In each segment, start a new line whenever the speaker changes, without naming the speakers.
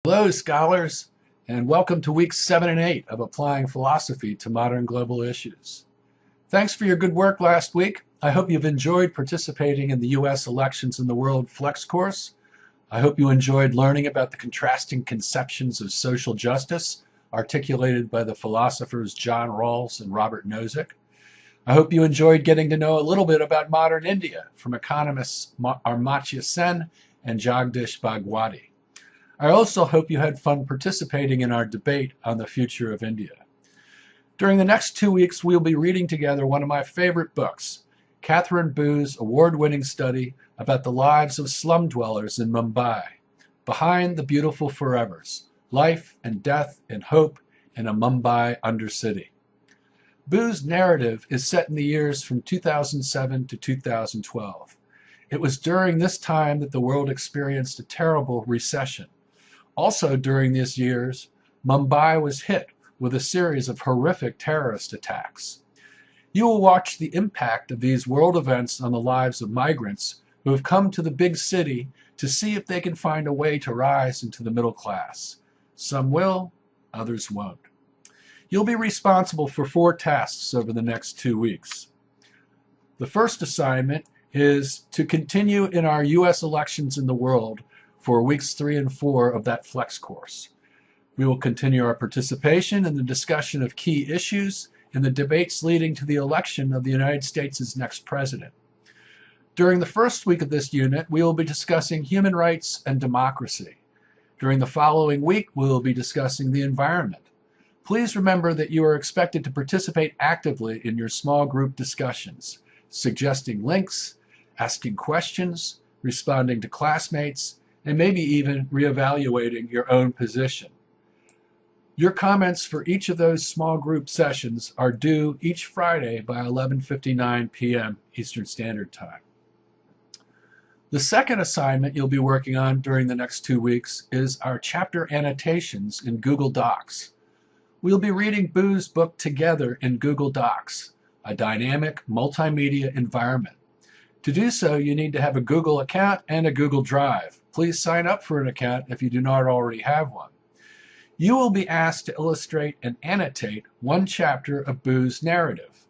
Hello, scholars, and welcome to weeks 7 and 8 of Applying Philosophy to Modern Global Issues. Thanks for your good work last week. I hope you've enjoyed participating in the U.S. Elections in the World Flex course. I hope you enjoyed learning about the contrasting conceptions of social justice articulated by the philosophers John Rawls and Robert Nozick. I hope you enjoyed getting to know a little bit about modern India from economists Amartya Sen and Jagdish Bhagwati. I also hope you had fun participating in our debate on the future of India. During the next 2 weeks, we'll be reading together one of my favorite books, Katharine Boo's award-winning study about the lives of slum dwellers in Mumbai, Behind the Beautiful Forevers, Life and Death and Hope in a Mumbai Undercity. Boo's narrative is set in the years from 2007 to 2012. It was during this time that the world experienced a terrible recession. Also during these years, Mumbai was hit with a series of horrific terrorist attacks. You will watch the impact of these world events on the lives of migrants who have come to the big city to see if they can find a way to rise into the middle class. Some will, others won't. You'll be responsible for 4 tasks over the next 2 weeks. The first assignment is to continue in our U.S. elections in the world for weeks 3 and 4 of that Flex course. We will continue our participation in the discussion of key issues in the debates leading to the election of the United States' next president. During the first week of this unit, we will be discussing human rights and democracy. During the following week, we will be discussing the environment. Please remember that you are expected to participate actively in your small group discussions, suggesting links, asking questions, responding to classmates, and maybe even reevaluating your own position. Your comments for each of those small group sessions are due each Friday by 11:59 p.m. Eastern Standard Time. The second assignment you'll be working on during the next 2 weeks is our chapter annotations in Google Docs. We'll be reading Boo's book together in Google Docs, a dynamic multimedia environment. To do so, you need to have a Google account and a Google Drive. Please sign up for an account if you do not already have one. You will be asked to illustrate and annotate one chapter of Boo's narrative.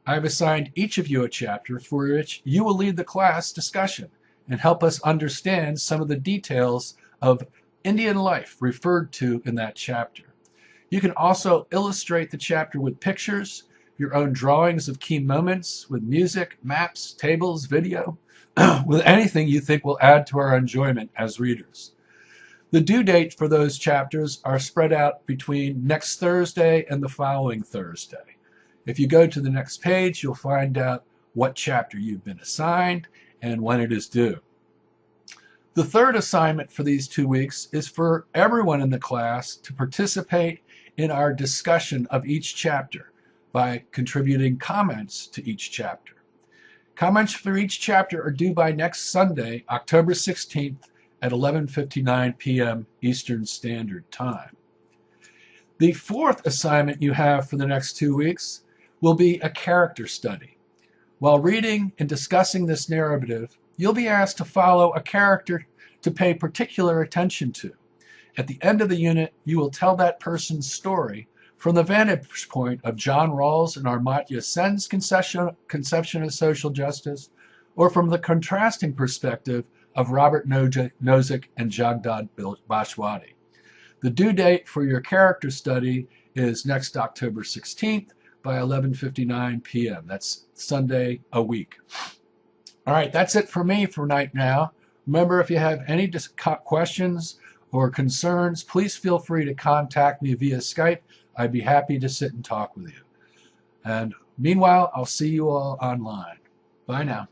I have assigned each of you a chapter for which you will lead the class discussion and help us understand some of the details of Indian life referred to in that chapter. You can also illustrate the chapter with pictures, your own drawings of key moments, with music, maps, tables, video, with anything you think will add to our enjoyment as readers. The due date for those chapters are spread out between next Thursday and the following Thursday. If you go to the next page, you'll find out what chapter you've been assigned and when it is due. The third assignment for these 2 weeks is for everyone in the class to participate in our discussion of each chapter by contributing comments to each chapter. Comments for each chapter are due by next Sunday, October 16th at 11:59 p.m. Eastern Standard Time. The fourth assignment you have for the next 2 weeks will be a character study. While reading and discussing this narrative, you'll be asked to follow a character to pay particular attention to. At the end of the unit, you will tell that person's story from the vantage point of John Rawls and Amartya Sen's conception of social justice, or from the contrasting perspective of Robert Nozick and Jagdish Bhagwati. The due date for your character study is next October 16th by 11:59 p.m. That's Sunday a week. All right, that's it for me for right now. Remember, if you have any questions or concerns, please feel free to contact me via Skype. I'd be happy to sit and talk with you. And meanwhile, I'll see you all online. Bye now.